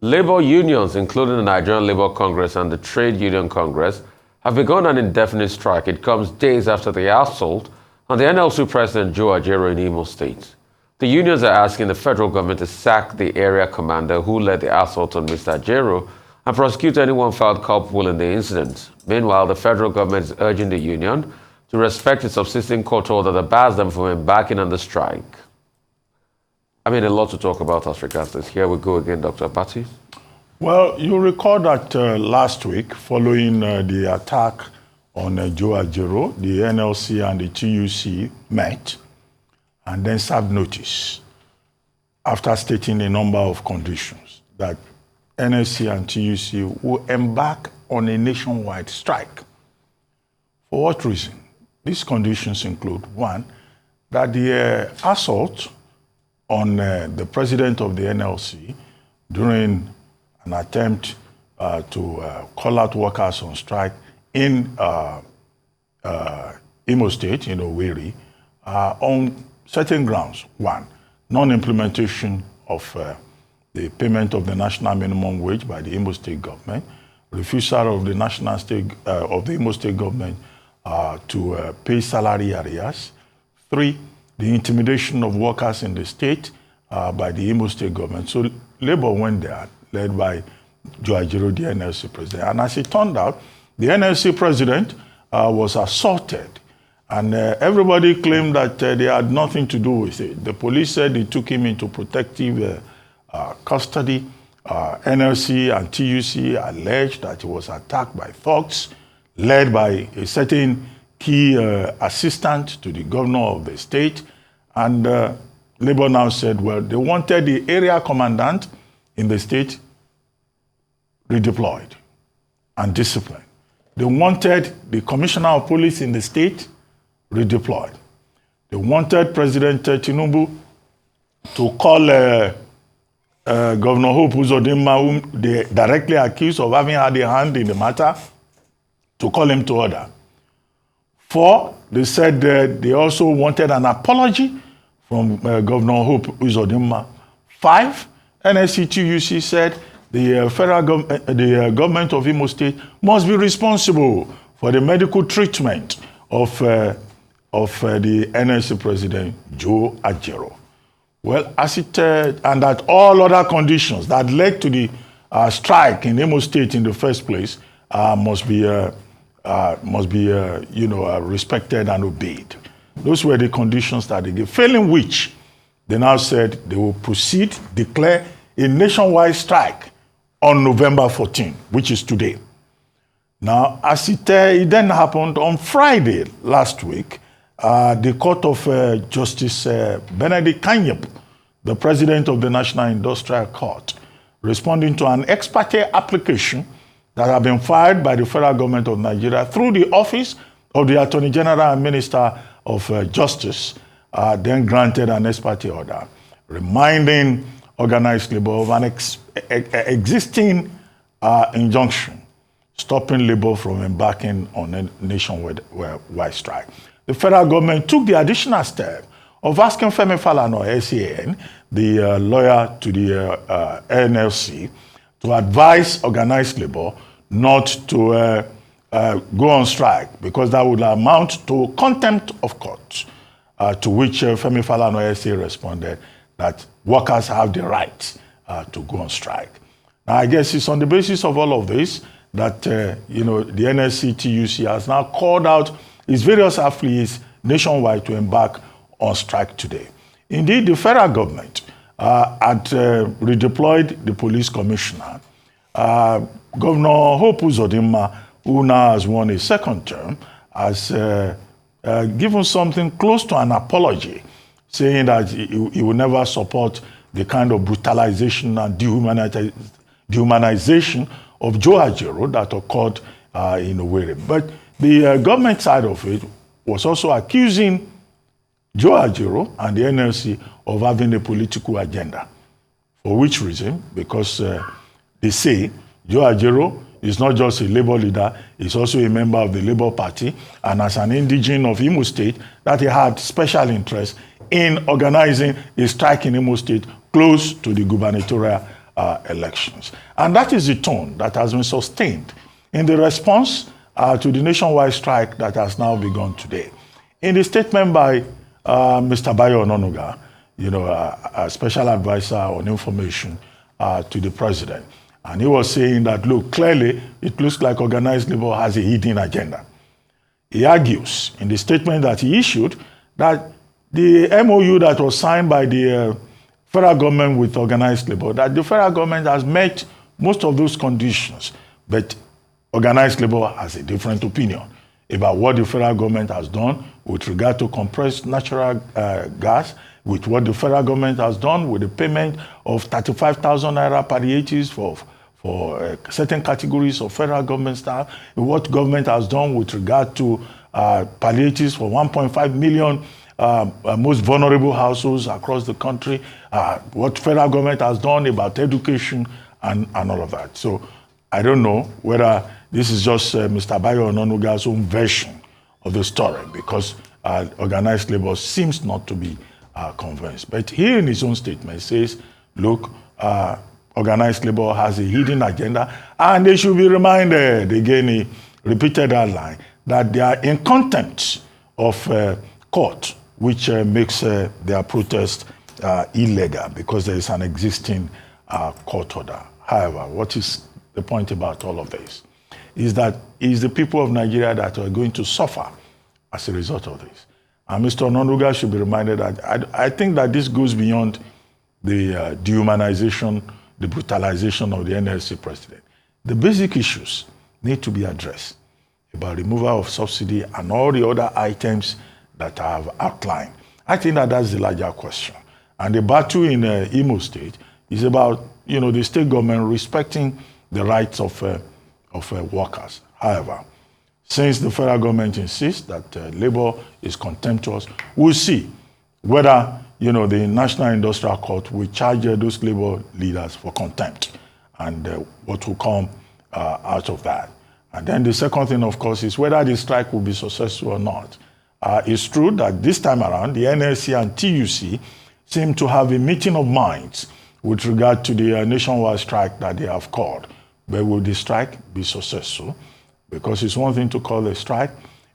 Labour unions, including the Nigerian Labour Congress and the Trade Union Congress, have begun an indefinite strike. It comes days after the assault on the NLC President Joe Ajaero in Imo State. The unions are asking the federal government to sack the area commander who led the assault on Mr. Ajaero and prosecute anyone found culpable in the incident. Meanwhile, the federal government is urging the union to respect its subsisting court order that bars them from embarking on the strike. I mean, a lot to talk about as regards this. Here we go again, Dr. Abati. Well, you recall that last week, following the attack on Joe Ajaero, the NLC and the TUC met and then served notice after stating a number of conditions that NLC and TUC will embark on a nationwide strike. For what reason? These conditions include, one, that the assault on the president of the NLC during an attempt to call out workers on strike in Imo State, in Owerri, on certain grounds. One, non-implementation of the payment of the national minimum wage by the Imo State government, refusal of the of the Imo State government to pay salary arrears. Three, the intimidation of workers in the state by the Imo State government. So Labour went there, led by Joe Ajaero, the NLC president. And as it turned out, the NLC president was assaulted. And everybody claimed that they had nothing to do with it. The police said they took him into protective custody. NLC and TUC alleged that he was attacked by thugs, led by a certain key assistant to the governor of the state. And Labour now said, well, they wanted the area commandant in the state redeployed and disciplined. They wanted the commissioner of police in the state redeployed. They wanted President Tinubu to call Governor Hope Uzodinma, whom they directly accused of having had a hand in the matter, to call him to order. Four, they said they also wanted an apology from Governor Hope Uzodinma. Five, NSC-TUC said the federal government of Imo State must be responsible for the medical treatment of the NLC president, Joe Ajaero. Well, and that all other conditions that led to the strike in Imo State in the first place must be respected and obeyed. Those were the conditions that they gave, failing which they now said they will proceed, declare a nationwide strike on November 14, which is today. Now, as it then happened on Friday last week, the Court of Justice Benedict Kanyep, the president of the National Industrial Court, responding to an ex parte application that had been filed by the federal government of Nigeria through the office of the Attorney General and Minister of Justice, then granted an ex parte order, reminding organized labor of an existing injunction stopping labor from embarking on a nationwide strike. The federal government took the additional step of asking Femi Falana, SAN, the lawyer to the NLC, to advise organized labor not to go on strike, because that would amount to contempt of court, to which Femi Falana, SA, responded that workers have the right to go on strike. Now, I guess it's on the basis of all of this that the NLC TUC has now called out its various affiliates nationwide to embark on strike today. Indeed, the federal government had redeployed the police commissioner. Governor Hope Uzodinma, who now has won a second term, has given something close to an apology, saying that he will never support the kind of brutalization and dehumanization of Joe Ajaero that occurred in Owerri. But the government side of it was also accusing Joe Ajaero and the NLC of having a political agenda. For which reason? Because they say Joe Ajaero is not just a Labour leader, he's also a member of the Labour Party, and as an indigene of Imo State, that he had special interest in organizing a strike in Imo State close to the gubernatorial elections. And that is the tone that has been sustained in the response to the nationwide strike that has now begun today. In the statement by Mr. Bayo Ononuga, a special advisor on information to the president, and he was saying that, look, clearly it looks like organized labor has a hidden agenda. He argues in the statement that he issued that the MOU that was signed by the federal government with organized labor, that the federal government has met most of those conditions, but organized labor has a different opinion about what the federal government has done with regard to compressed natural gas, with what the federal government has done with the payment of 35,000 naira palliatives for certain categories of federal government staff, what government has done with regard to palliatives for 1.5 million most vulnerable households across the country, what federal government has done about education and all of that. So I don't know whether this is just Mr. Bayo Ononuga's own version of the story, because organized labor seems not to be convinced. But here in his own statement says, look, organized labor has a hidden agenda, and they should be reminded, again, he repeated that line, that they are in contempt of court, which makes their protest illegal because there is an existing court order. However, what is the point about all of this? Is that it's the people of Nigeria that are going to suffer as a result of this. And Mr. Ononuga should be reminded that I think that this goes beyond the dehumanization, the brutalization of the NLC president. The basic issues need to be addressed about removal of subsidy and all the other items that I have outlined. I think that that's the larger question. And the battle in Imo State is about, the state government respecting the rights of workers. However, since the federal government insists that labor is contemptuous, we'll see whether the National Industrial Court will charge those labor leaders for contempt and what will come out of that. And then the second thing, of course, is whether the strike will be successful or not. It's true that this time around, the NLC and TUC seem to have a meeting of minds with regard to the nationwide strike that they have called. But will the strike be successful? Because it's one thing to call a strike,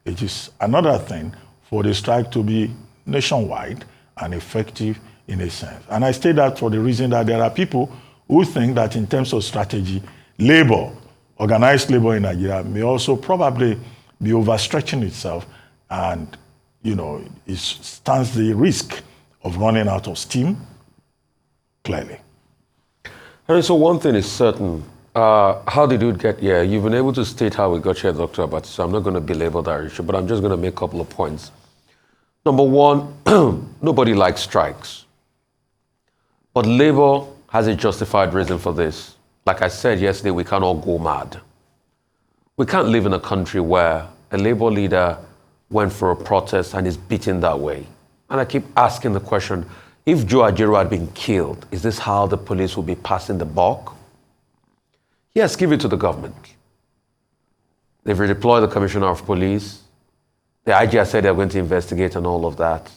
it is another thing for the strike to be nationwide and effective in a sense. And I say that for the reason that there are people who think that in terms of strategy, labor, organized labor in Nigeria may also probably be overstretching itself, and it stands the risk of running out of steam, clearly. And so one thing is certain. How did it get here? You've been able to state how we got here, Dr. Abati, so I'm not going to belabor that issue, but I'm just going to make a couple of points. Number one, nobody likes strikes. But labor has a justified reason for this. Like I said yesterday, we can't all go mad. We can't live in a country where a labor leader went for a protest and is beaten that way. And I keep asking the question, if Joe Ajero had been killed, is this how the police will be passing the buck? Yes, give it to the government. They've redeployed the commissioner of police. The IG has said they're going to investigate and all of that.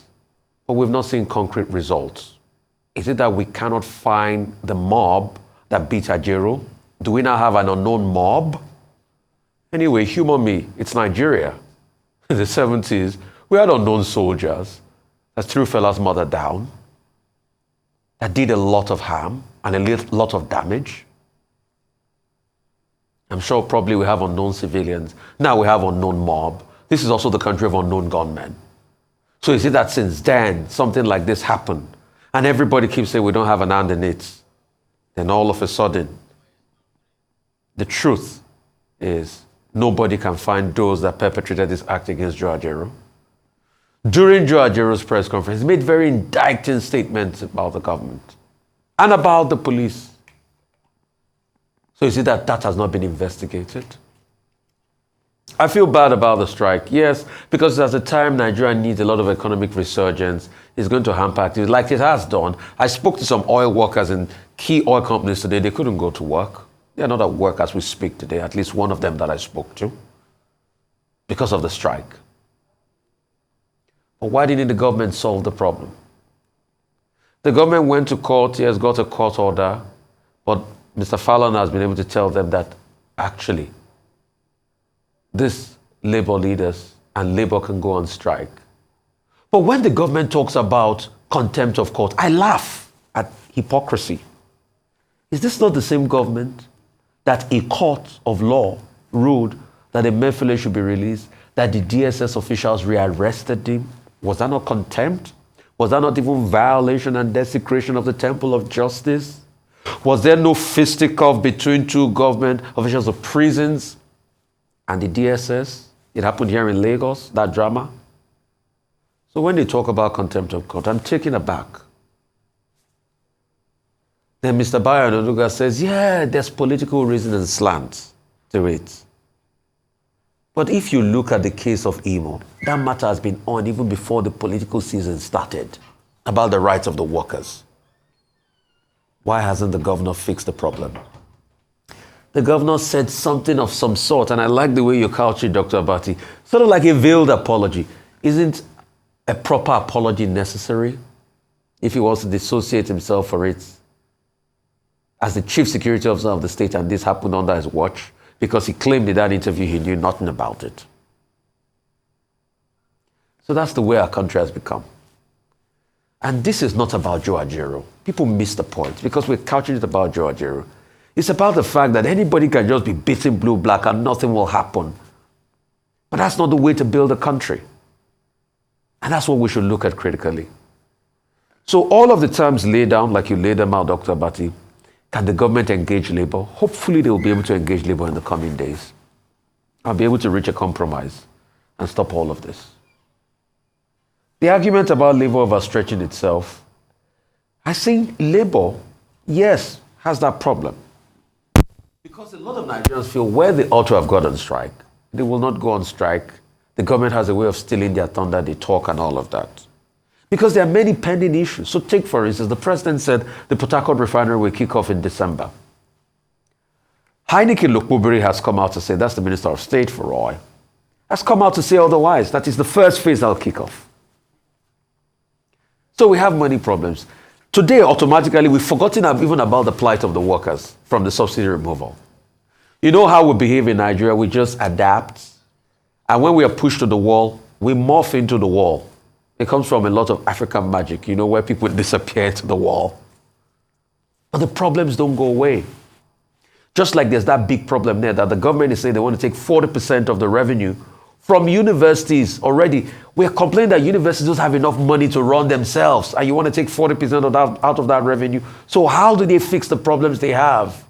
But we've not seen concrete results. Is it that we cannot find the mob that beat Ajero? Do we now have an unknown mob? Anyway, humor me, it's Nigeria. In the 70s, we had unknown soldiers that threw fellas' mother down, that did a lot of harm and a lot of damage. I'm sure probably we have unknown civilians. Now we have unknown mob. This is also the country of unknown gunmen. So is it that since then, something like this happened, and everybody keeps saying we don't have an hand in it, then all of a sudden, the truth is nobody can find those that perpetrated this act against Joe Ajero. During Joe Ajero's press conference, he made very indicting statements about the government and about the police. So is it that that has not been investigated? I feel bad about the strike, yes, because at the time Nigeria needs a lot of economic resurgence. It's going to hamper activities like it has done. I spoke to some oil workers in key oil companies today. They couldn't go to work. They are not at work as we speak today, at least one of them that I spoke to, because of the strike. But why didn't the government solve the problem? The government went to court, yes, got a court order, But Mr. Fallon has been able to tell them that actually, these labor leaders and labor can go on strike. But when the government talks about contempt of court, I laugh at hypocrisy. Is this not the same government that a court of law ruled that Emefiele should be released, that the DSS officials rearrested him? Was that not contempt? Was that not even violation and desecration of the temple of justice? Was there no fisticuff between two government officials of prisons and the DSS? It happened here in Lagos, that drama. So when they talk about contempt of court, I'm taken aback. Then Mr. Bayo Onanuga says, yeah, there's political reason and slant to it. But if you look at the case of Imo, that matter has been on even before the political season started about the rights of the workers. Why hasn't the governor fixed the problem? The governor said something of some sort, and I like the way you couch it, Dr. Abati, sort of like a veiled apology. Isn't a proper apology necessary if he wants to dissociate himself for it as the chief security officer of the state, and this happened under his watch? Because he claimed in that interview he knew nothing about it. So that's the way our country has become. And this is not about Joe Ajaero. People miss the point because we're couching it about Joe Ajaero. It's about the fact that anybody can just be beaten blue, black, and nothing will happen. But that's not the way to build a country. And that's what we should look at critically. So all of the terms laid down, like you laid them out, Dr. Abati, can the government engage labor? Hopefully they will be able to engage labor in the coming days. I'll be able to reach a compromise and stop all of this. The argument about labor overstretching itself, I think labor, yes, has that problem. Because a lot of Nigerians feel where they ought to have gone on strike, they will not go on strike. The government has a way of stealing their thunder, they talk and all of that. Because there are many pending issues. So take, for instance, the president said the Port Harcourt refinery will kick off in December. Heineken Lokpobiri has come out to say, that's the Minister of State for oil, has come out to say otherwise. That is the first phase that will kick off. So we have money problems. Today, automatically, we've forgotten even about the plight of the workers from the subsidy removal. You know how we behave in Nigeria? We just adapt. And when we are pushed to the wall, we morph into the wall. It comes from a lot of African magic, you know, where people disappear into the wall. But the problems don't go away. Just like there's that big problem there that the government is saying they want to take 40% of the revenue from universities already. We're complaining that universities don't have enough money to run themselves, and you want to take 40% of that out of that revenue. So how do they fix the problems they have?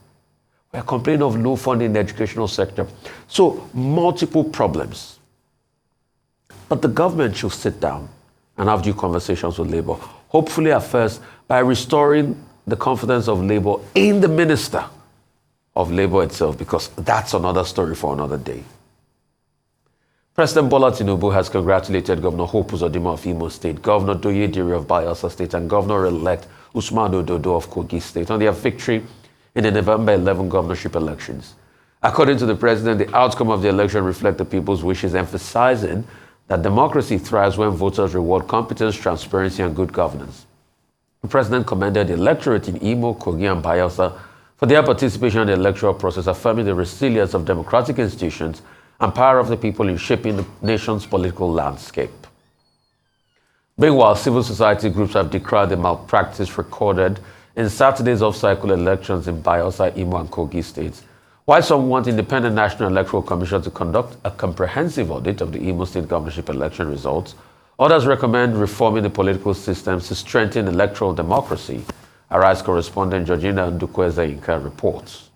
We're complaining of low funding in the educational sector. So multiple problems. But the government should sit down and have due conversations with labor. Hopefully at first by restoring the confidence of labor in the minister of labor itself, because that's another story for another day. President Bola Tinubu has congratulated Governor Hope Uzodinma of Imo State, Governor Doyedire of Bayelsa State, and Governor-elect Usman Ododo of Kogi State on their victory in the November 11 governorship elections. According to the president, the outcome of the election reflects the people's wishes, emphasizing that democracy thrives when voters reward competence, transparency, and good governance. The president commended the electorate in Imo, Kogi, and Bayelsa for their participation in the electoral process, affirming the resilience of democratic institutions and power of the people in shaping the nation's political landscape. Meanwhile, civil society groups have decried the malpractice recorded in Saturday's off-cycle elections in Bayelsa, Imo, and Kogi states. While some want independent National Electoral Commission to conduct a comprehensive audit of the Imo State governorship election results, others recommend reforming the political systems to strengthen electoral democracy. Arise correspondent Georgina Ndukweze-Inka reports.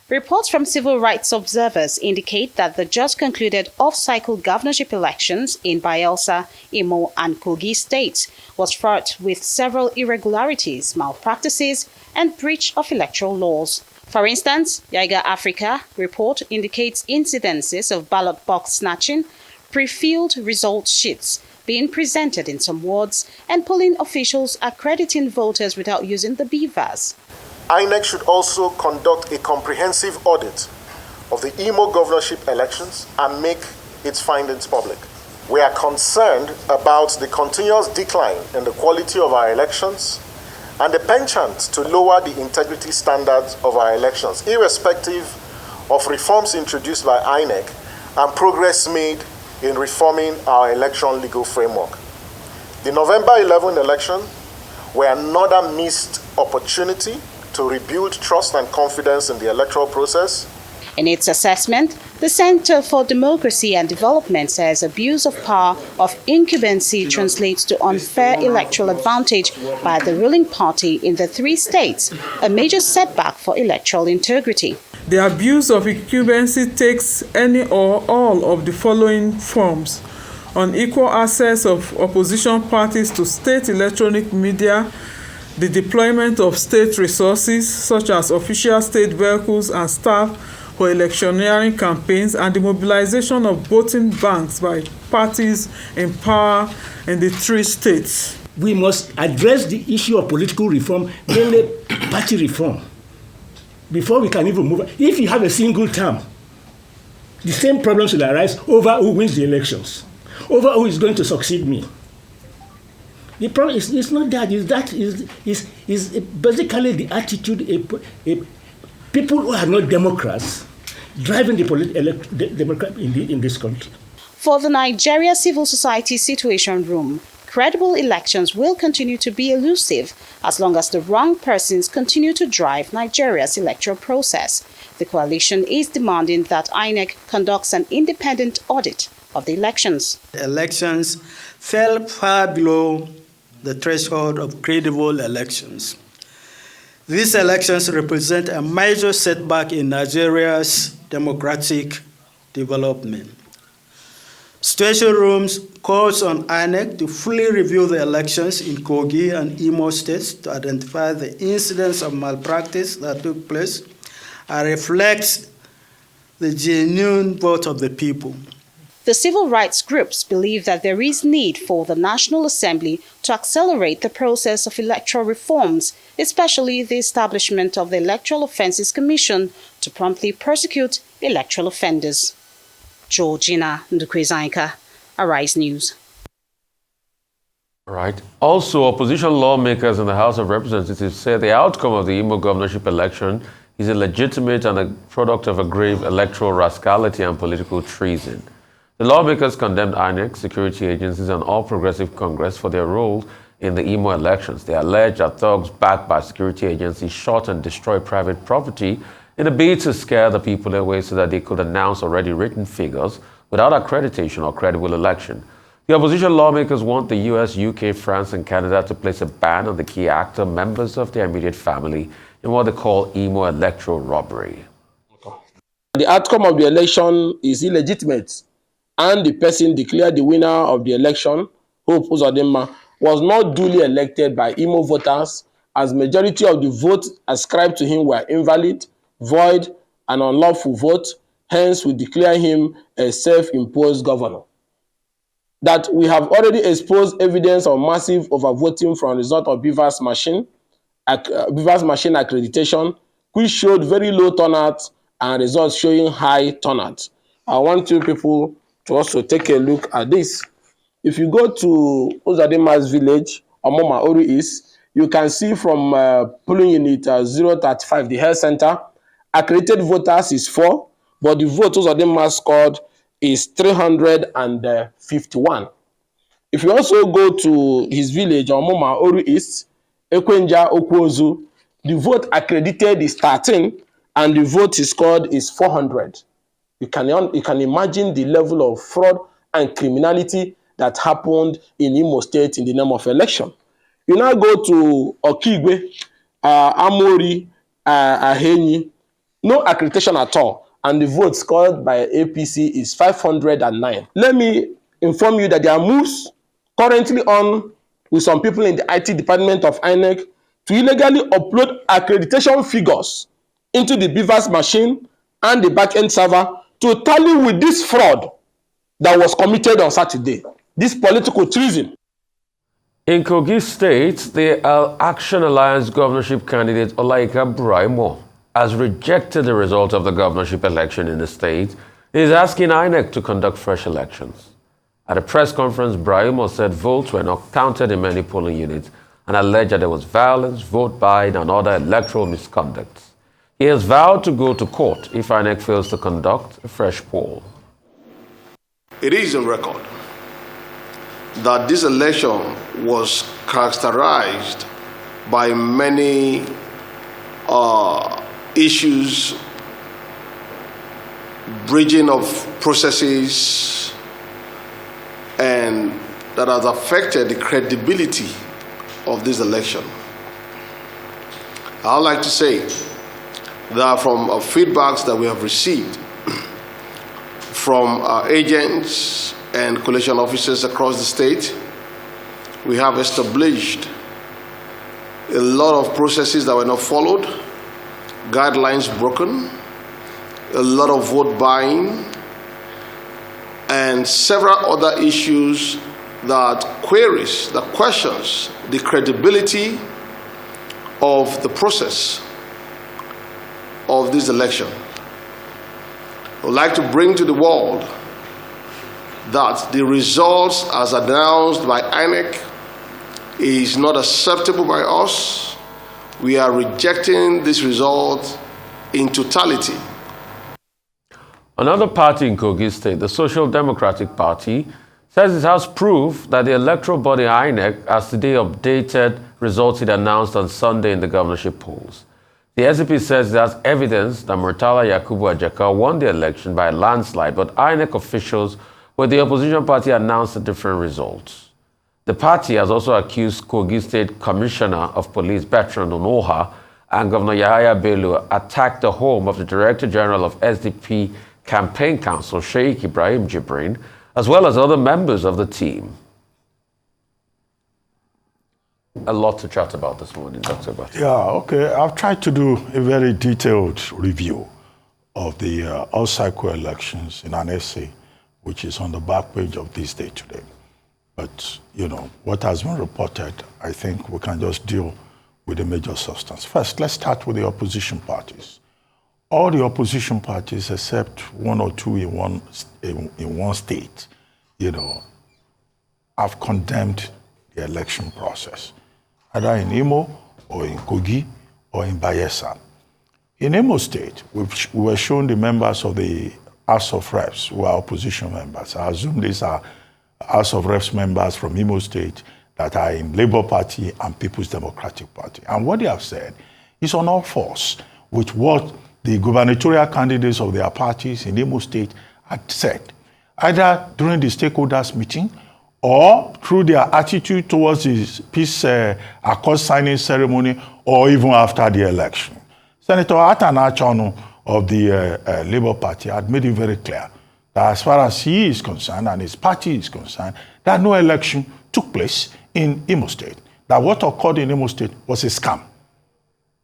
Reports from civil rights observers indicate that the just concluded off-cycle governorship elections in Bayelsa, Imo, and Kogi states was fraught with several irregularities, malpractices, and breach of electoral laws. For instance, Yiga Africa report indicates incidences of ballot box snatching, pre-filled result sheets being presented in some wards, and polling officials accrediting voters without using the BVAS. INEC should also conduct a comprehensive audit of the Imo governorship elections and make its findings public. We are concerned about the continuous decline in the quality of our elections and the penchant to lower the integrity standards of our elections, irrespective of reforms introduced by INEC and progress made in reforming our election legal framework. The November 11 election were another missed opportunity to rebuild trust and confidence in the electoral process. In its assessment, the Center for Democracy and Development says abuse of power of incumbency translates to unfair electoral advantage by the ruling party in the 3 states, a major setback for electoral integrity. The abuse of incumbency takes any or all of the following forms: unequal access of opposition parties to state electronic media, the deployment of state resources such as official state vehicles and staff for electioneering campaigns, and the mobilization of voting banks by parties in power in the 3 states. We must address the issue of political reform, mainly party reform, before we can even move. If you have a single term, the same problems will arise over who wins the elections, over who is going to succeed me. The problem is not that. Is basically the attitude people who are not Democrats driving the Democrat in this country. For the Nigeria Civil Society Situation Room, credible elections will continue to be elusive as long as the wrong persons continue to drive Nigeria's electoral process. The coalition is demanding that INEC conducts an independent audit of the elections. Elections fell far below the threshold of credible elections. These elections represent a major setback in Nigeria's democratic development. Situation Rooms calls on INEC to fully review the elections in Kogi and Imo states to identify the incidents of malpractice that took place and reflects the genuine vote of the people. The civil rights groups believe that there is need for the National Assembly to accelerate the process of electoral reforms, especially the establishment of the Electoral Offences Commission to promptly prosecute electoral offenders. Georgina Ndukwezainka, Arise News. Right. Also, opposition lawmakers in the House of Representatives say the outcome of the Imo governorship election is illegitimate and a product of a grave electoral rascality and political treason. The lawmakers condemned INEC, security agencies, and All Progressive Congress for their role in the Imo elections. They allege that thugs backed by security agencies shot and destroyed private property in a bid to scare the people away so that they could announce already written figures without accreditation or credible election. The opposition lawmakers want the US, UK, France, and Canada to place a ban on the key actor members of their immediate family in what they call Imo electoral robbery. The outcome of the election is illegitimate, and the person declared the winner of the election, Hope Uzodinma, was not duly elected by Imo voters, as majority of the votes ascribed to him were invalid, void, and unlawful vote. Hence, we declare him a self-imposed governor. That we have already exposed evidence of massive overvoting from the result of Beaver's machine accreditation, which showed very low turnout and results showing high turnout. I want you people to also take a look at this. If you go to Uzodinma's village, Omoma Oru East, you can see from polling unit 035, the health center, accredited voters is 4, but the vote Uzodinma scored is 351. If you also go to his village, Omoma Oru East, Ekwenja Okwozu, the vote accredited is 13, and the vote he scored is 400. You can imagine the level of fraud and criminality that happened in Imo State in the name of election. You now go to Okigwe, Amori, Ahenyi, no accreditation at all, and the vote scored by APC is 509. Let me inform you that there are moves currently on with some people in the IT department of INEC to illegally upload accreditation figures into the Beaver's machine and the back-end server to tally with this fraud that was committed on Saturday, this political treason. In Kogi State, the Action Alliance governorship candidate Olaika Buraimo has rejected the result of the governorship election in the state. He is asking INEC to conduct fresh elections. At a press conference, Buraimo said votes were not counted in many polling units and alleged that there was violence, vote buying, and other electoral misconduct. He has vowed to go to court if INEC fails to conduct a fresh poll. It is on record that this election was characterized by many issues, bridging of processes, and that has affected the credibility of this election. I'd like to say that from feedbacks that we have received from our agents and collation officers across the state, we have established a lot of processes that were not followed, guidelines broken, a lot of vote buying, and several other issues that questions the credibility of the process of this election. I would like to bring to the world that the results as announced by INEC is not acceptable by us. We are rejecting this result in totality. Another party in Kogi State, the Social Democratic Party, says it has proof that the electoral body INEC has today updated results it announced on Sunday in the governorship polls. The SDP says it has evidence that Murtala Yakubu Ajaka won the election by a landslide, but INEC officials with the opposition party announced a different results. The party has also accused Kogi State Commissioner of Police Bertrand Onoha and Governor Yahaya Bello attacked the home of the Director General of SDP Campaign Council, Sheikh Ibrahim Jibrin, as well as other members of the team. A lot to chat about this morning, Dr. Bati. Yeah, okay. I've tried to do a very detailed review of the all-cycle elections in an essay, which is on the back page of This Day Today. But, you know, what has been reported, I think we can just deal with the major substance. First, let's start with the opposition parties. All the opposition parties, except one or two in one state, you know, have condemned the election process, either in Imo or in Kogi or in Bayelsa. In Imo State, we were shown the members of the House of Reps who are opposition members. I assume these are House of Reps members from Imo State that are in Labour Party and People's Democratic Party. And what they have said is on all fours with what the gubernatorial candidates of their parties in Imo State had said, either during the stakeholders meeting or through their attitude towards the peace accord signing ceremony or even after the election. Senator Atan Achonu of the Labour Party had made it very clear that as far as he is concerned and his party is concerned, that no election took place in Imo State. That what occurred in Imo State was a scam.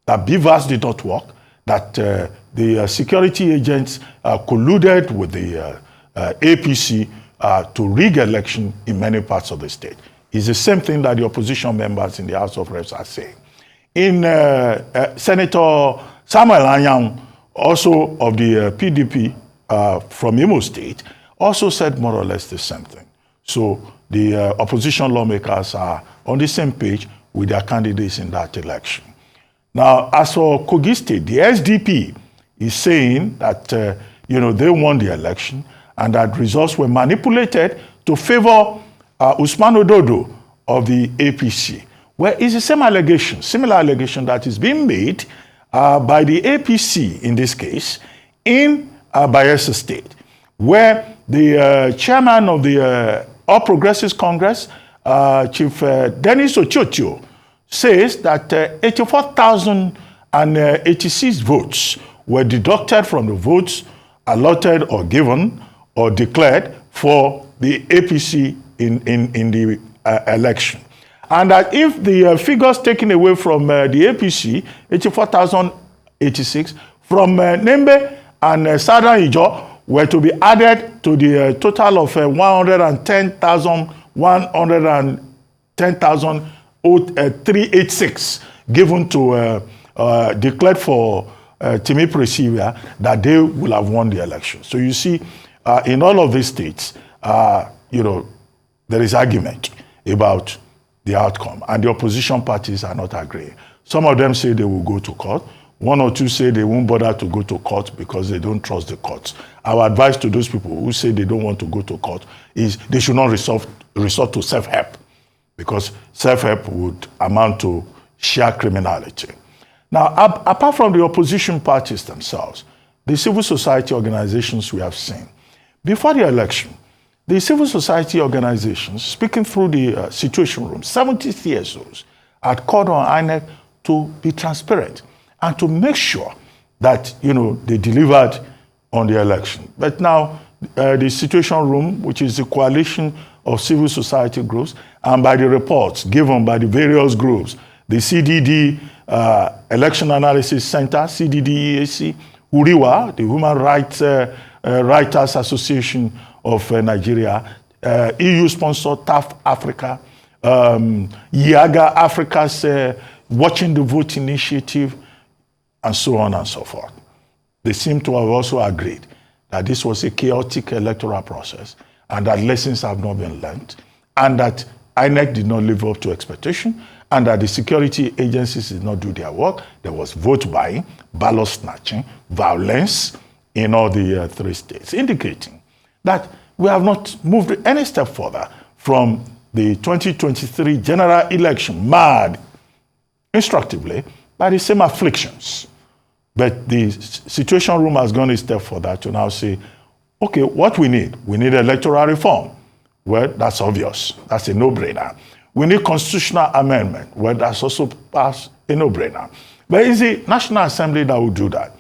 That beavers did not work, that the security agents colluded with the APC to rig election in many parts of the state. It's the same thing that the opposition members in the House of Reps are saying. In Senator Samuel Anyang, also of the PDP from Imo State, also said more or less the same thing. So the opposition lawmakers are on the same page with their candidates in that election. Now, as for Kogi State, the SDP is saying that they won the election and that results were manipulated to favor Usman Ododo of the APC. Well, it's the same allegation, similar allegation that is being made by the APC in this case in Bayelsa State, where the chairman of the All Progressives Congress, Chief Dennis Ochocho, says that 84,086 votes were deducted from the votes allotted or given or declared for the APC in the election. And that if the figures taken away from the APC, 84,086, from Nembe and Southern Ijo were to be added to the total of 110,386 given to declared for Timi Presivia, that they will have won the election. So you see, in all of these states, there is argument about the outcome, and the opposition parties are not agreeing. Some of them say they will go to court. One or two say they won't bother to go to court because they don't trust the courts. Our advice to those people who say they don't want to go to court is they should not resort to self-help, because self-help would amount to sheer criminality. Now, apart from the opposition parties themselves, the civil society organizations we have seen, before the election, the civil society organizations, speaking through the Situation Room, 70 CSOs had called on INEC to be transparent and to make sure that, they delivered on the election. But now, the Situation Room, which is the coalition of civil society groups, and by the reports given by the various groups, the CDD Election Analysis Center, CDD-EAC, URIWA, the Human Rights Writers Association of Nigeria, EU-sponsored TAF Africa, YAGA Africa's Watching the Vote Initiative, and so on and so forth. They seem to have also agreed that this was a chaotic electoral process and that lessons have not been learned, and that INEC did not live up to expectation, and that the security agencies did not do their work. There was vote buying, ballot snatching, violence in all the 3 states, indicating that we have not moved any step further from the 2023 general election, marred instructively by the same afflictions. But the Situation Room has gone a step further to now say, okay, what we need electoral reform. Well, that's obvious. That's a no-brainer. We need constitutional amendment. Well, that's also a no-brainer. But it's the National Assembly that will do that.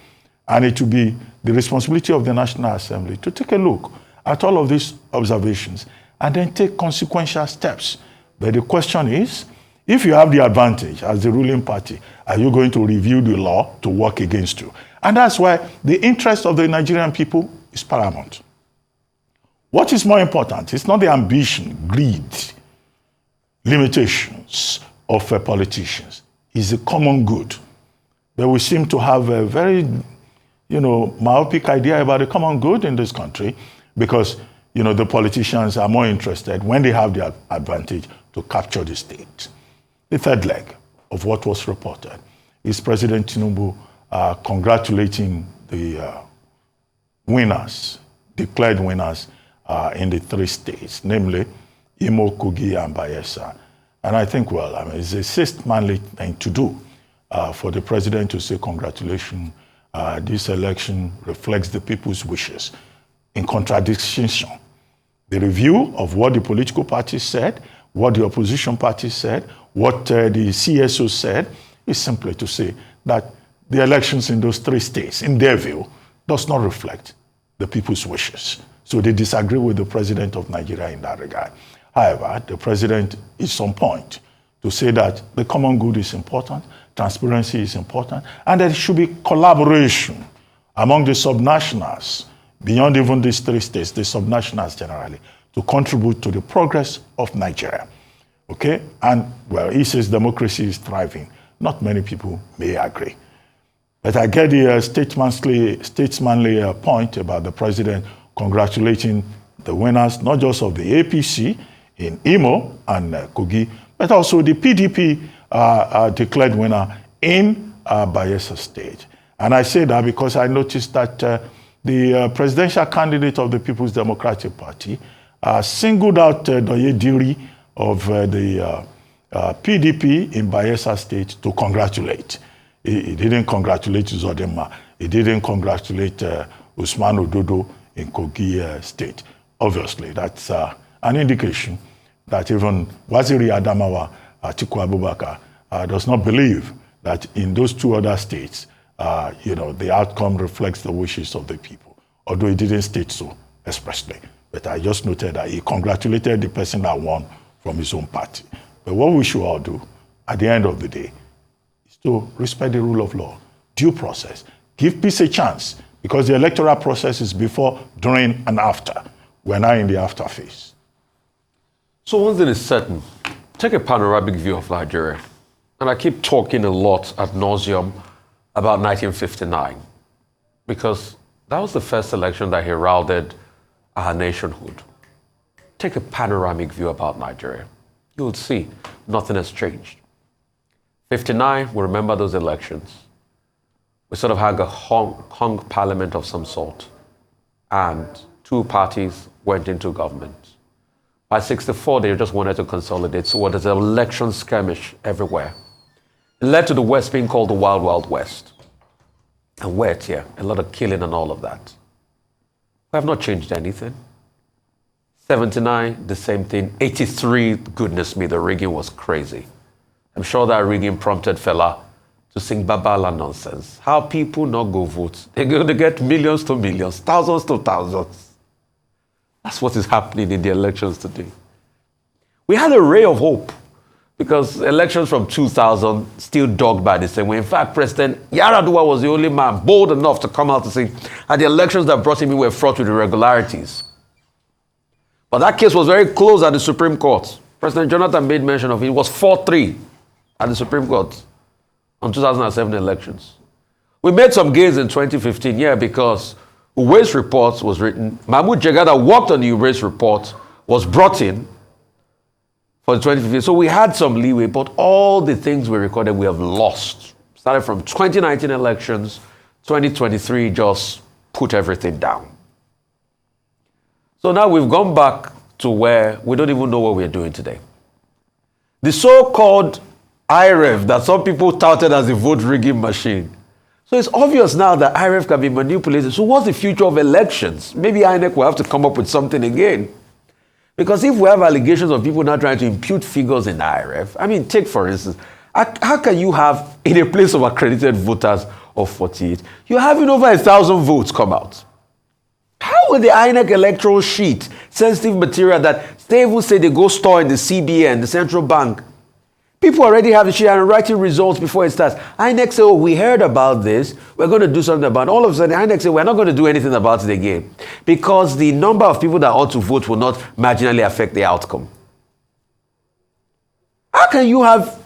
And it will be the responsibility of the National Assembly to take a look at all of these observations and then take consequential steps. But the question is, if you have the advantage as the ruling party, are you going to review the law to work against you? And that's why the interest of the Nigerian people is paramount. What is more important? It's not the ambition, greed, limitations of politicians. It's the common good. But we seem to have a very, myopic idea about the common good in this country, because, the politicians are more interested when they have the advantage to capture the state. The third leg of what was reported is President Tinubu congratulating the winners, declared winners in the 3 states, namely Imo, Kogi, and Bayelsa. And I think, it's a sixth manly thing to do for the president to say congratulations. This election reflects the people's wishes in contradiction. The review of what the political parties said, what the opposition parties said, what the CSO said, is simply to say that the elections in those 3 states, in their view, does not reflect the people's wishes. So they disagree with the president of Nigeria in that regard. However, the president is on point to say that the common good is important, transparency is important, and that it should be collaboration among the subnationals, beyond even these 3 states, the subnationals generally, to contribute to the progress of Nigeria. Okay? And, he says democracy is thriving. Not many people may agree. But I get the statesmanly point about the president congratulating the winners, not just of the APC in Imo and Kogi, but also the PDP declared winner in Bayelsa State. And I say that because I noticed that the presidential candidate of the People's Democratic Party singled out Doye Diri of the PDP in Bayelsa State to congratulate. He didn't congratulate Zodema. He didn't congratulate Usman Ododo in Kogi State. Obviously, that's an indication that even Waziri Adamawa Atiku Abubakar does not believe that in those 2 other states, the outcome reflects the wishes of the people, although he didn't state so expressly. But I just noted that he congratulated the person that won from his own party. But what we should all do at the end of the day is to respect the rule of law, due process, give peace a chance, because the electoral process is before, during, and after. We're now in the after phase. So one thing is certain, take a panoramic view of Nigeria. And I keep talking a lot ad nauseum about 1959, because that was the first election that heralded our nationhood. Take a panoramic view about Nigeria. You'll see nothing has changed. 59, we remember those elections. We sort of had a hung parliament of some sort, and two parties went into government. By 64, they just wanted to consolidate, so there's an election skirmish everywhere. It led to the West being called the Wild Wild West. And wet here, a lot of killing and all of that. We have not changed anything. 79, the same thing. 83, goodness me, the rigging was crazy. I'm sure that rigging prompted Fela to sing Babala nonsense. How people not go vote. They're going to get millions to millions, thousands to thousands. That's what is happening in the elections today. We had a ray of hope because elections from 2000 still dogged by the same way. In fact, President Yar'Adua was the only man bold enough to come out to say that the elections that brought him in were fraught with irregularities. But that case was very close at the Supreme Court. President Jonathan made mention of it. It was 4-3 at the Supreme Court on 2007 elections. We made some gains in 2015, because Uwe's report was written. Mahmoud Jega, that worked on the Uwe's report, was brought in for the 2015. So we had some leeway, but all the things we recorded, we have lost. Started from 2019 elections, 2023 just put everything down. So now we've gone back to where we don't even know what we're doing today. The so-called IREF that some people touted as a vote rigging machine. So it's obvious now that IREF can be manipulated. So what's the future of elections? Maybe INEC will have to come up with something again. Because if we have allegations of people now trying to impute figures in IREF, I mean, take for instance, how can you have, in a place of accredited voters of 48, you're having over 1,000 votes come out? How will the INEC electoral sheet, sensitive material that they even say they go store in the CBN, the central bank, people already have the sheet and writing results before it starts. INEC say, oh, we heard about this, we're going to do something about it. All of a sudden, INEC say, we're not going to do anything about it again because the number of people that ought to vote will not marginally affect the outcome. How can you have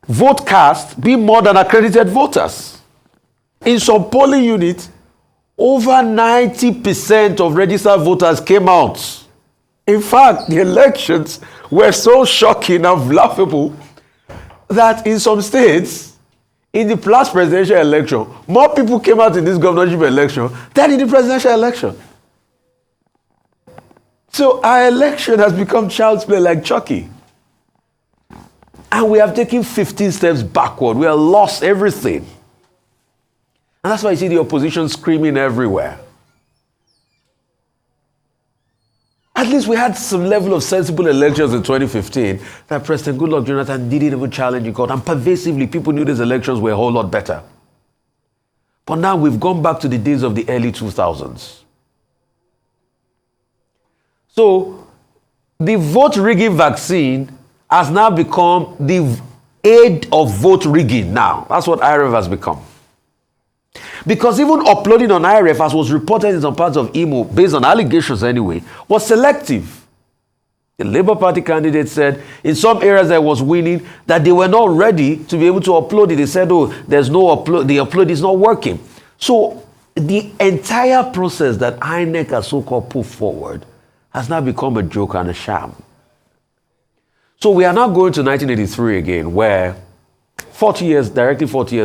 vote cast be more than accredited voters? In some polling units, over 90% of registered voters came out. In fact, the elections were so shocking and laughable that in some states, in the last presidential election, more people came out in this governorship election than in the presidential election. So our election has become child's play like Chucky. And we have taken 15 steps backward. We have lost everything. And that's why you see the opposition screaming everywhere. At least we had some level of sensible elections in 2015 that President Goodluck Jonathan didn't even challenge in court. And pervasively, people knew these elections were a whole lot better. But now we've gone back to the days of the early 2000s. So the vote rigging vaccine has now become the aid of vote rigging now. That's what IREF has become. Because even uploading on IREF, as was reported in some parts of Imo, based on allegations anyway, was selective. The Labour Party candidate said in some areas that was winning that they were not ready to be able to upload it. They said, oh, there's no upload, the upload is not working. So the entire process that INEC has so-called put forward has now become a joke and a sham. So we are now going to 1983 again, where 40 years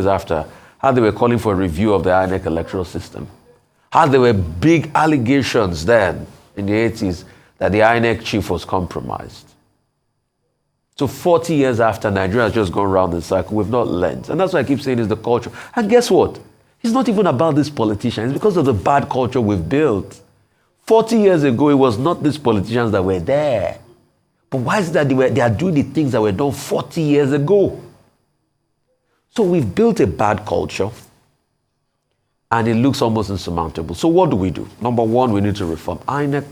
after, how they were calling for a review of the INEC electoral system. How there were big allegations then in the 80s that the INEC chief was compromised. So 40 years after, Nigeria has just gone around the cycle. We've not learned. And that's why I keep saying it's the culture. And guess what? It's not even about these politicians. It's because of the bad culture we've built. 40 years ago, it was not these politicians that were there. But why is it that they are doing the things that were done 40 years ago? So we've built a bad culture, and it looks almost insurmountable. So what do we do? Number one, we need to reform INEC.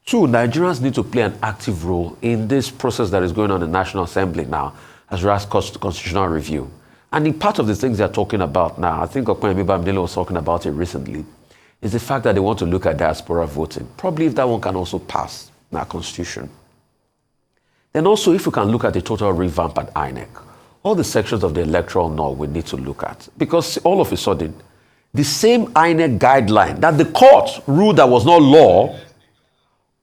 Two, Nigerians need to play an active role in this process that is going on in the National Assembly now, as regards constitutional review. And in part of the things they're talking about now, I think Okwemebe Bamidele was talking about it recently, is the fact that they want to look at diaspora voting. Probably if that one can also pass in our constitution. Then also, if we can look at a total revamp at INEC, all the sections of the electoral law we need to look at. Because all of a sudden, the same INEC guideline that the court ruled that was not law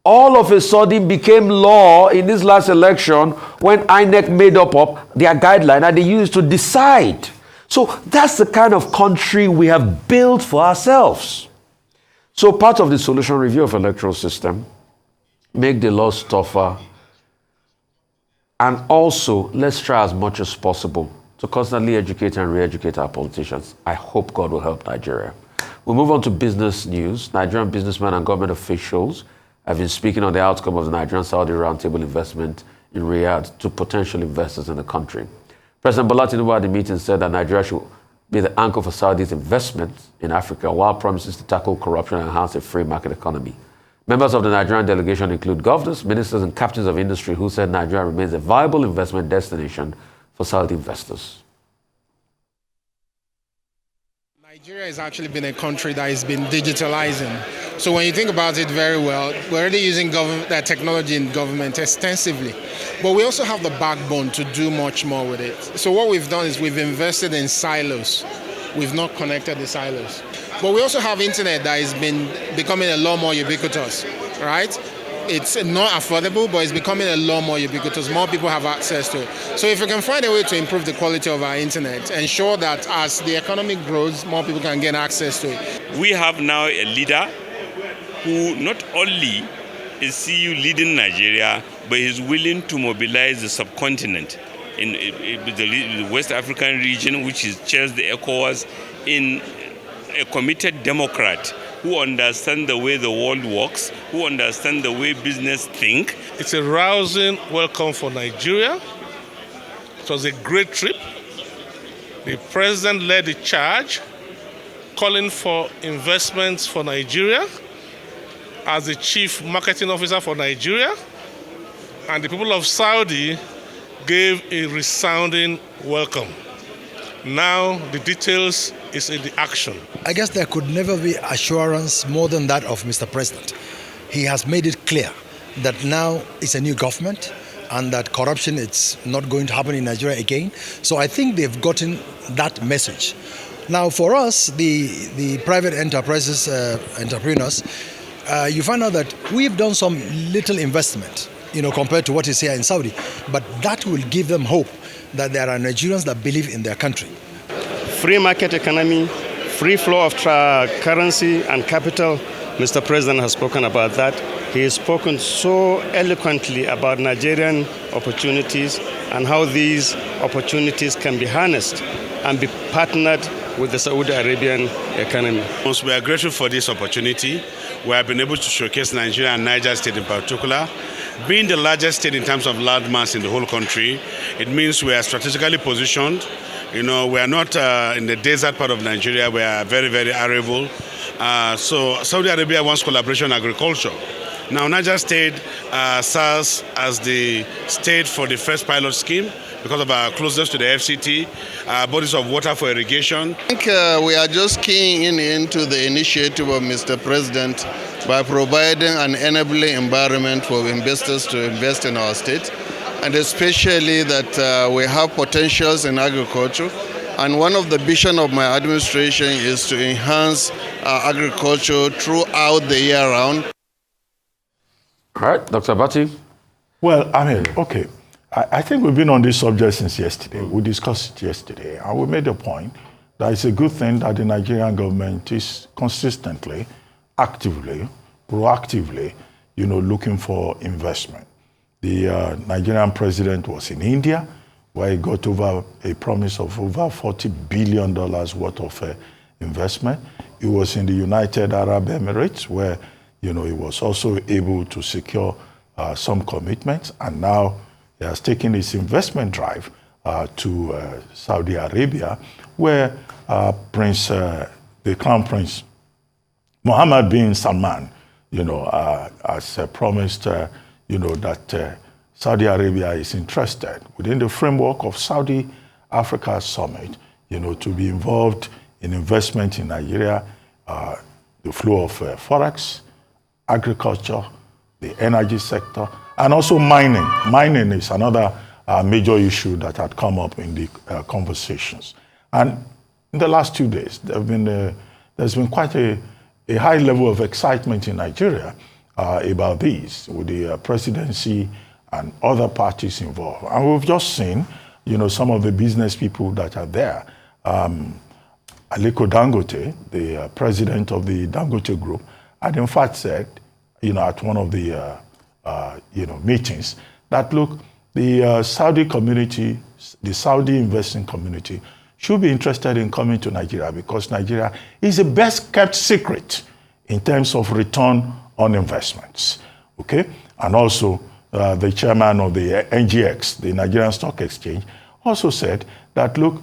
all of a sudden became law in this last election when INEC made up their guideline and they used to decide. So that's the kind of country we have built for ourselves. So part of the solution review of electoral system, make the laws tougher, and also let's try as much as possible to constantly educate and re-educate our politicians. I hope God will help Nigeria. We'll move on to business news. Nigerian businessmen and government officials have been speaking on the outcome of the Nigerian-Saudi roundtable investment in Riyadh to potential investors in the country. President Bola Tinubu at the meeting said that Nigeria should be the anchor for Saudi's investments in Africa, while promises to tackle corruption and enhance a free market economy. Members of the Nigerian delegation include governors, ministers, and captains of industry who said Nigeria remains a viable investment destination for Saudi investors. Nigeria has actually been a country that has been digitalizing. So when you think about it very well, we're already using technology in government extensively. But we also have the backbone to do much more with it. So what we've done is we've invested in silos. We've not connected the silos. But we also have internet that has been becoming a lot more ubiquitous, right? It's not affordable, but it's becoming a lot more ubiquitous. More people have access to it. So if we can find a way to improve the quality of our internet, ensure that as the economy grows, more people can get access to it. We have now a leader who not only is CU leading Nigeria, but is willing to mobilize the subcontinent in the West African region, which chairs the ECOWAS, in a committed democrat who understand the way the world works, who understand the way business think. It's a rousing welcome for Nigeria. It was a great trip. The president led the charge, calling for investments for Nigeria as the chief marketing officer for Nigeria. And the people of Saudi gave a resounding welcome. Now the details is in the action. I guess there could never be assurance more than that of Mr. President. He has made it clear that now it's a new government and that corruption is not going to happen in Nigeria again. So I think they've gotten that message. Now for us, the private enterprises, entrepreneurs, you find out that we've done some little investment, compared to what is here in Saudi. But that will give them hope that there are Nigerians that believe in their country. Free market economy, free flow of currency and capital. Mr. President has spoken about that. He has spoken so eloquently about Nigerian opportunities and how these opportunities can be harnessed and be partnered with the Saudi Arabian economy. We are grateful for this opportunity. We have been able to showcase Nigeria and Niger State in particular. Being the largest state in terms of land mass in the whole country, it means we are strategically positioned. We are not in the desert part of Nigeria. We are very, very arable. So Saudi Arabia wants collaboration in agriculture. Now Niger State serves as the state for the first pilot scheme because of our closeness to the FCT, bodies of water for irrigation. I think we are just keying into the initiative of Mr. President by providing an enabling environment for investors to invest in our state, and especially that we have potentials in agriculture. And one of the vision of my administration is to enhance agriculture throughout the year round. All right, Dr. Abati. Well, okay. I think we've been on this subject since yesterday. We discussed it yesterday, and we made a point that it's a good thing that the Nigerian government is consistently, actively, proactively, looking for investment. The Nigerian president was in India, where he got over a promise of over $40 billion worth of investment. He was in the United Arab Emirates, where he was also able to secure some commitments, and now he has taken his investment drive to Saudi Arabia, where the Crown Prince Mohammed bin Salman, has promised, that Saudi Arabia is interested within the framework of Saudi Africa Summit, to be involved in investment in Nigeria, the flow of forex, agriculture, the energy sector, and also mining. Mining is another major issue that had come up in the conversations. And in the last 2 days, there's been quite a high level of excitement in Nigeria about this with the presidency and other parties involved. And we've just seen, some of the business people that are there. Aliko Dangote, the president of the Dangote Group, had in fact said, at one of the, meetings, that look, the Saudi community, the Saudi investing community, should be interested in coming to Nigeria because Nigeria is the best kept secret in terms of return on investments. Okay, and also the chairman of the NGX, the Nigerian Stock Exchange, also said that look,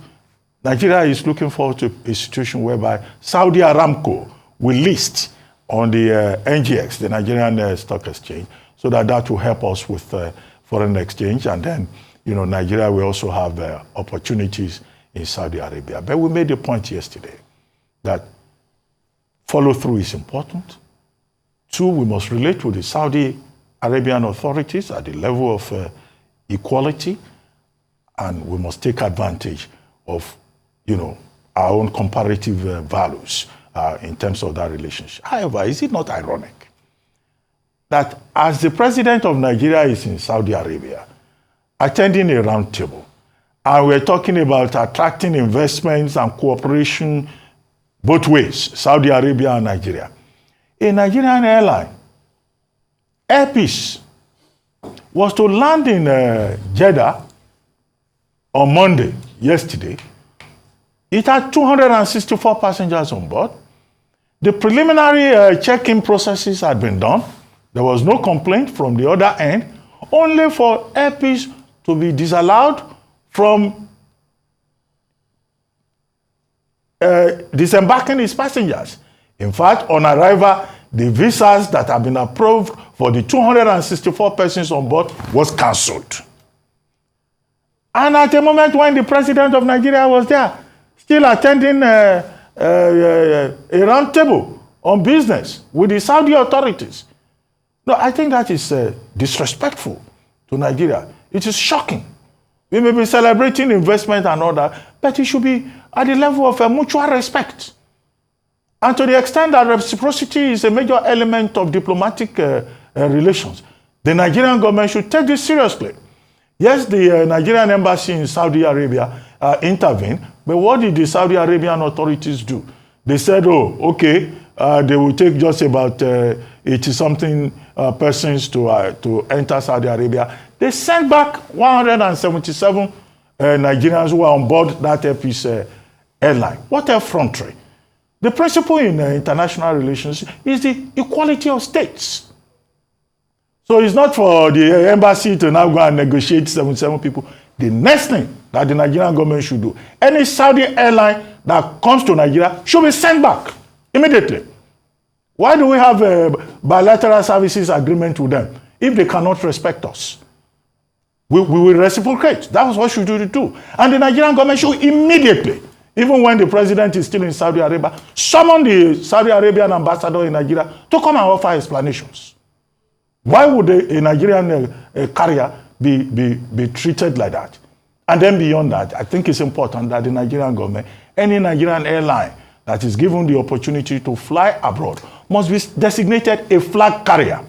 Nigeria is looking forward to a situation whereby Saudi Aramco will list on the NGX, the Nigerian Stock Exchange, so that will help us with foreign exchange, and then Nigeria will also have opportunities in Saudi Arabia. But we made the point yesterday that follow-through is important. 2, we must relate with the Saudi Arabian authorities at the level of equality, and we must take advantage of, our own comparative values in terms of that relationship. However, is it not ironic that as the president of Nigeria is in Saudi Arabia, attending a round table, and we're talking about attracting investments and cooperation both ways, Saudi Arabia and Nigeria, a Nigerian airline, Air Peace, was to land in Jeddah on Monday, yesterday. It had 264 passengers on board. The preliminary check-in processes had been done. There was no complaint from the other end, only for Air Peace to be disallowed from disembarking its passengers. In fact, on arrival, the visas that have been approved for the 264 persons on board was cancelled. And at the moment when the president of Nigeria was there, still attending a round table on business with the Saudi authorities. No, I think that is disrespectful to Nigeria. It is shocking. We may be celebrating investment and all that, but it should be at the level of mutual respect. And to the extent that reciprocity is a major element of diplomatic relations, the Nigerian government should take this seriously. Yes, the Nigerian embassy in Saudi Arabia intervened, but what did the Saudi Arabian authorities do? They said, oh, okay, they will take just about 80-something persons to enter Saudi Arabia. They sent back 177 Nigerians who were on board that Air Peace airline. What effrontery. The principle in international relations is the equality of states. So it's not for the embassy to now go and negotiate 77 people. The next thing that the Nigerian government should do, any Saudi airline that comes to Nigeria should be sent back immediately. Why do we have a bilateral services agreement with them if they cannot respect us? We will reciprocate. That's what we should do. And the Nigerian government should immediately, even when the president is still in Saudi Arabia, summon the Saudi Arabian ambassador in Nigeria to come and offer explanations. Why would a Nigerian carrier be treated like that? And then beyond that, I think it's important that the Nigerian government, any Nigerian airline that is given the opportunity to fly abroad, must be designated a flag carrier.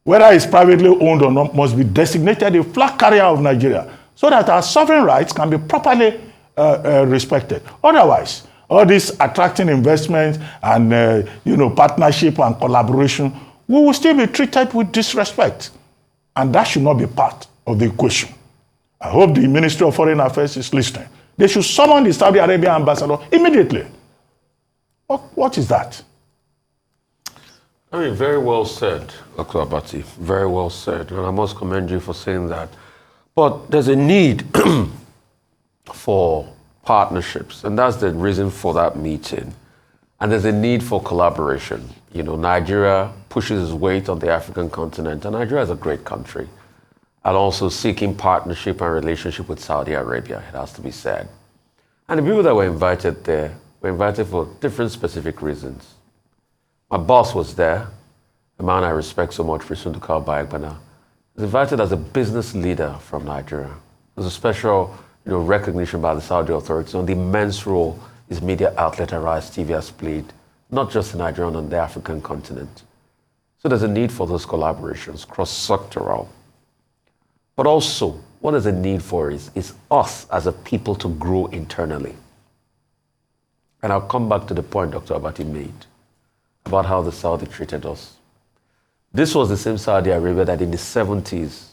Whether it's privately owned or not, must be designated a flag carrier of Nigeria, so that our sovereign rights can be properly respected. Otherwise, all this attracting investment and partnership and collaboration, we will still be treated with disrespect. And that should not be part of the equation. I hope the Ministry of Foreign Affairs is listening. They should summon the Saudi Arabian ambassador immediately. What is that? I mean, very well said, Dr. Abati. Very well said. And I must commend you for saying that. But there's a need for partnerships, and that's the reason for that meeting. And there's a need for collaboration. Nigeria pushes its weight on the African continent, and Nigeria is a great country. And also seeking partnership and relationship with Saudi Arabia, it has to be said. And the people that were invited there were invited for different specific reasons. My boss was there, a man I respect so much, Risundukal Bayagbana. He was invited as a business leader from Nigeria. There's a special recognition by the Saudi authorities on the immense role his media outlet Arise TV has played, not just in Nigeria, on the African continent. So there's a need for those collaborations, cross-sectoral. But also, what there's a need for is us as a people to grow internally. And I'll come back to the point Dr. Abati made about how the Saudi treated us. This was the same Saudi Arabia that in the 70s,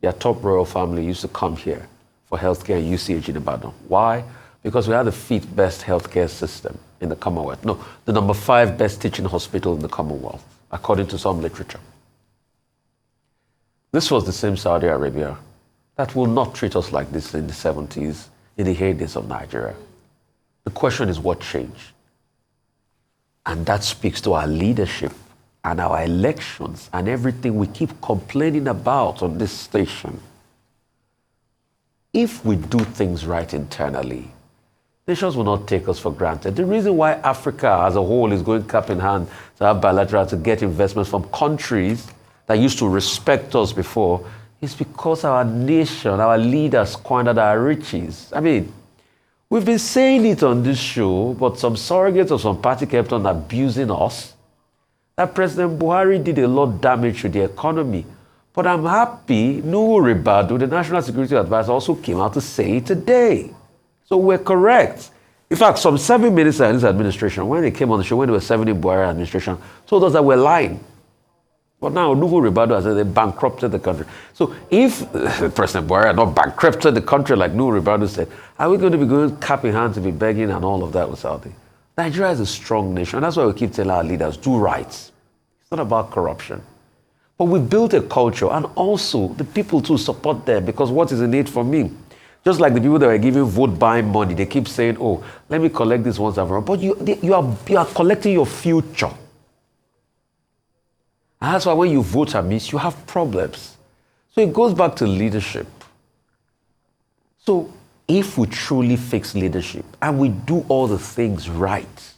their top royal family used to come here for healthcare and UCH in Ibadan. Why? Because we had the 5th best healthcare system in the Commonwealth. No, the number 5 best teaching hospital in the Commonwealth, according to some literature. This was the same Saudi Arabia that will not treat us like this in the 70s, in the heydays of Nigeria. The question is what changed? And that speaks to our leadership and our elections and everything we keep complaining about on this station. If we do things right internally, nations will not take us for granted. The reason why Africa as a whole is going cap in hand to have bilateral to get investments from countries that used to respect us before is because our nation, our leaders squandered our riches. I mean, we've been saying it on this show, but some surrogates of some party kept on abusing us. That President Buhari did a lot of damage to the economy. But I'm happy Nuhu Ribadu, the National Security Advisor, also came out to say it today. So we're correct. In fact, some 7 ministers in this administration, when they came on the show, when they were serving in Buhari administration, told us that we're lying. But now Nuhu Ribadu has said they bankrupted the country. So if President Buhari had not bankrupted the country like Nuhu Ribadu said, are we going to be going cap in hand to be begging and all of that with Saudi? Nigeria is a strong nation. That's why we keep telling our leaders, do right. It's not about corruption. But we built a culture, and also the people too support them, because what is in it for me? Just like the people that were giving vote buying money, they keep saying, oh, let me collect this once and for all. But you are collecting your future. And that's why when you vote amiss, you have problems. So it goes back to leadership. So if we truly fix leadership and we do all the things right,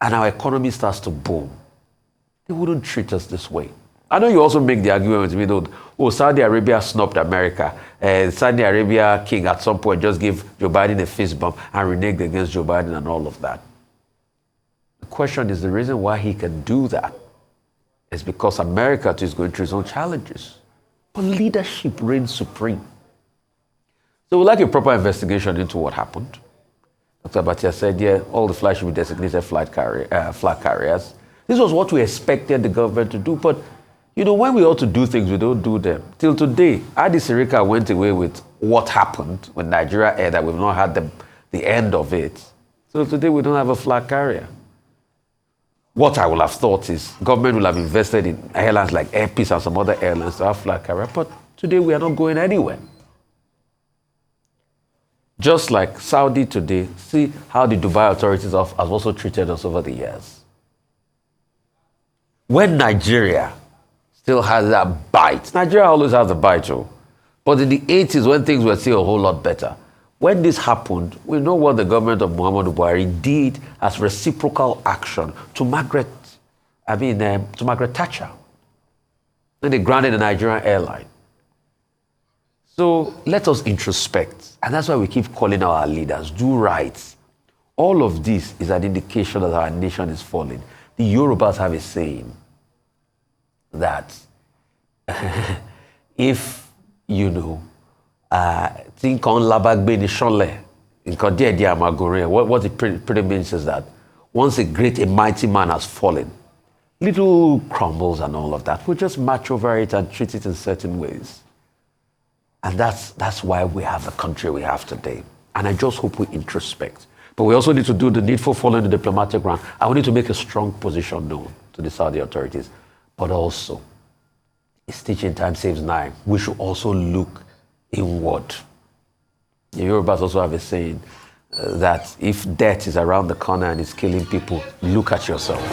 and our economy starts to boom, they wouldn't treat us this way. I know you also make the argument with me, though, oh, Saudi Arabia snubbed America. Saudi Arabia king at some point just gave Joe Biden a fist bump and reneged against Joe Biden and all of that. The question is, the reason why he can do that is because America too is going through its own challenges. But leadership reigns supreme. So we'd like a proper investigation into what happened. Dr. Abatia said, yeah, all the flights should be designated flag carriers. This was what we expected the government to do, but you know, when we ought to do things, we don't do them. Till today, Adi Sirika went away with what happened with Nigeria Air, that we've not had the end of it. So today, we don't have a flag carrier. What I would have thought is government will have invested in airlines like Air Peace and some other airlines to have flag carrier, but today we are not going anywhere. Just like Saudi today, see how the Dubai authorities have also treated us over the years. When Nigeria still has that bite. Nigeria always has a bite, too. But in the 80s, when things were still a whole lot better, when this happened, we know what the government of Muhammadu Buhari did as reciprocal action to Margaret Thatcher. Then they grounded the Nigerian airline. So let us introspect. And that's why we keep calling our leaders, do right. All of this is an indication that our nation is falling. The Yorubas have a saying that if, you know, think on labagbe ni shonle, what it pretty means is that once a mighty man has fallen, little crumbles and all of that, we just march over it and treat it in certain ways. And that's why we have the country we have today. And I just hope we introspect. But we also need to do the needful following the diplomatic ground. And we need to make a strong position known to the Saudi authorities. But also, it's teaching time saves 9. We should also look inward. The Yorubas also have a saying that if death is around the corner and it's killing people, look at yourself.